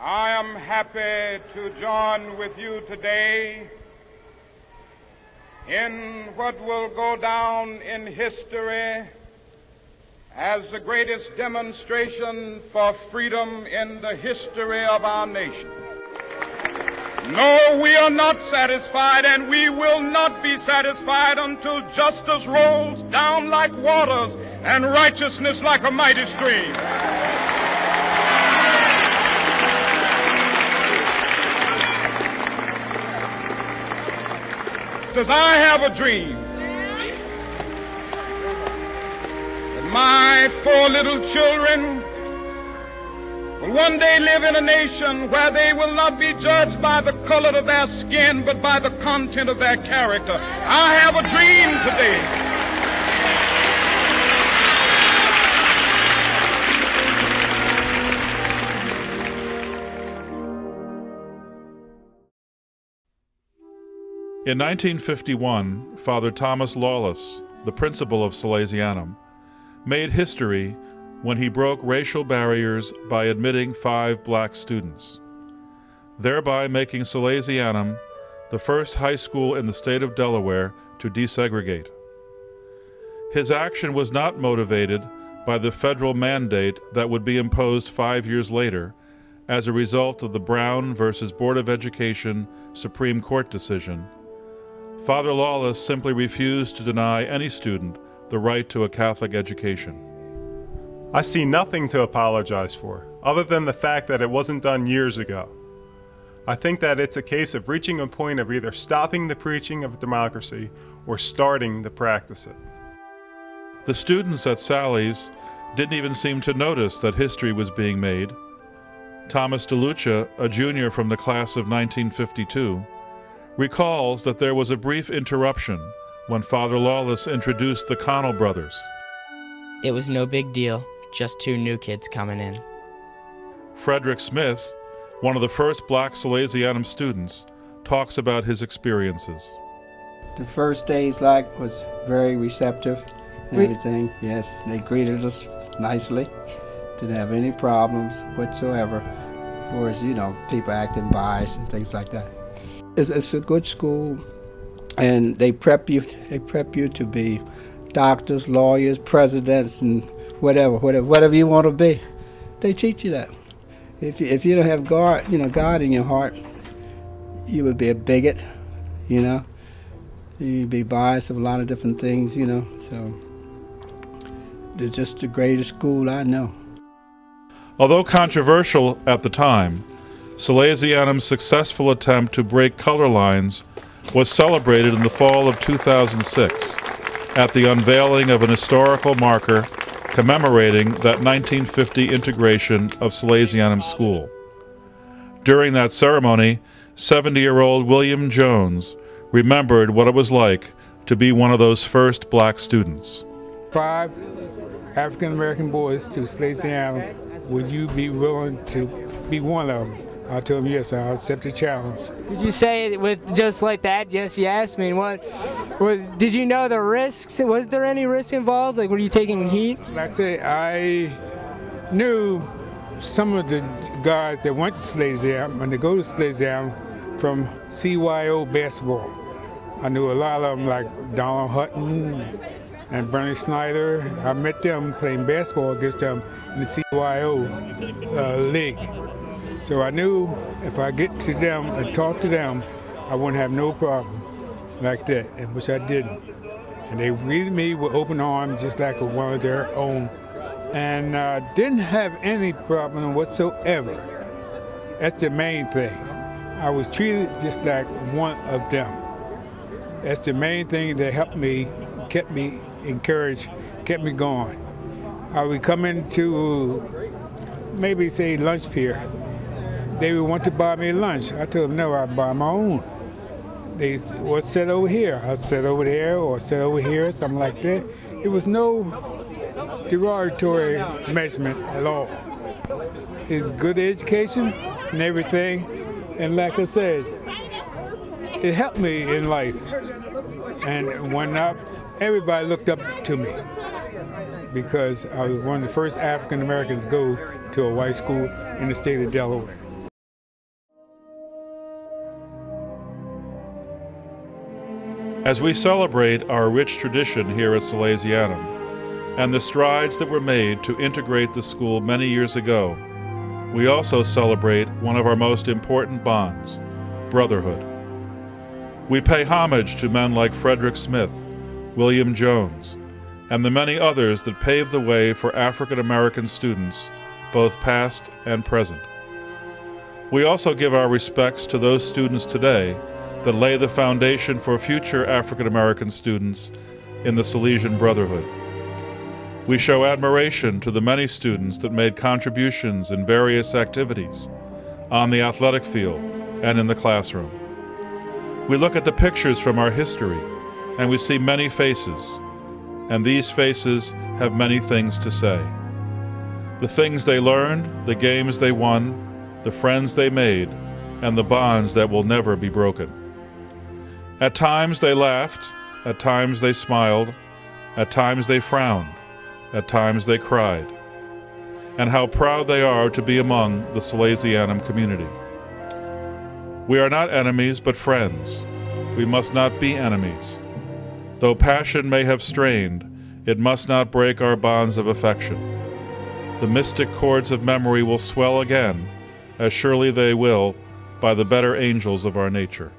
I am happy to join with you today in what will go down in history as the greatest demonstration for freedom in the history of our nation. No, we are not satisfied, and we will not be satisfied until justice rolls down like waters and righteousness like a mighty stream. Because I have a dream that my 4 little children will one day live in a nation where they will not be judged by the color of their skin, but by the content of their character. I have a dream today. In 1951, Father Thomas Lawless, the principal of Salesianum, made history when he broke racial barriers by admitting 5 black students, thereby making Salesianum the first high school in the state of Delaware to desegregate. His action was not motivated by the federal mandate that would be imposed 5 years later as a result of the Brown versus Board of Education Supreme Court decision. Father Lawless simply refused to deny any student the right to a Catholic education. I see nothing to apologize for, other than the fact that it wasn't done years ago. I think that it's a case of reaching a point of either stopping the preaching of democracy or starting to practice it. The students at Sally's didn't even seem to notice that history was being made. Thomas DeLucia, a junior from the class of 1952, recalls that there was a brief interruption when Father Lawless introduced the Connell brothers. It was no big deal, just 2 new kids coming in. Frederick Smith, one of the first black Salesianum students, talks about his experiences. The first days was very receptive and everything. Yes, they greeted us nicely. Didn't have any problems whatsoever. Of course, people acting biased and things like that. It's a good school, and they prep you to be doctors, lawyers, presidents, and whatever you want to be. They teach you that. If you don't have God in your heart, you would be a bigot, You'd be biased of a lot of different things, So they're just the greatest school I know. Although controversial at the time, Salesianum's successful attempt to break color lines was celebrated in the fall of 2006 at the unveiling of an historical marker commemorating that 1950 integration of Salesianum School. During that ceremony, 70-year-old William Jones remembered what it was like to be one of those first black students. 5 African-American boys to Salesianum. Would you be willing to be one of them? I told him, yes, I'll accept the challenge. Did you say it with just like that? Yes, yes. I mean, did you know the risks? Was there any risk involved? Like, were you taking heat? Like I say, I knew some of the guys that went to Salesianum, when they go to Salesianum, from CYO basketball. I knew a lot of them, like Donald Hutton and Bernie Snyder. I met them playing basketball against them in the CYO league. So I knew if I get to them and talk to them, I wouldn't have no problem like that, and which I didn't. And they greeted me with open arms, just like one of their own, and didn't have any problem whatsoever. That's the main thing. I was treated just like one of them. That's the main thing that helped me, kept me encouraged, kept me going. I would come into maybe say lunch period. They would want to buy me lunch. I told them, no, I'd buy my own. They said, well, sit over here. I sit over there or sit over here, something like that. It was no derogatory measurement at all. It's good education and everything. And like I said, it helped me in life. And when everybody looked up to me because I was one of the first African Americans to go to a white school in the state of Delaware. As we celebrate our rich tradition here at Salesianum and the strides that were made to integrate the school many years ago, we also celebrate one of our most important bonds, brotherhood. We pay homage to men like Frederick Smith, William Jones, and the many others that paved the way for African American students, both past and present. We also give our respects to those students today that lay the foundation for future African American students in the Salesian Brotherhood. We show admiration to the many students that made contributions in various activities, on the athletic field and in the classroom. We look at the pictures from our history and we see many faces, and these faces have many things to say. The things they learned, the games they won, the friends they made, and the bonds that will never be broken. At times they laughed, at times they smiled, at times they frowned, at times they cried. And how proud they are to be among the Salesianum community. We are not enemies, but friends. We must not be enemies. Though passion may have strained, it must not break our bonds of affection. The mystic chords of memory will swell again, as surely they will by the better angels of our nature.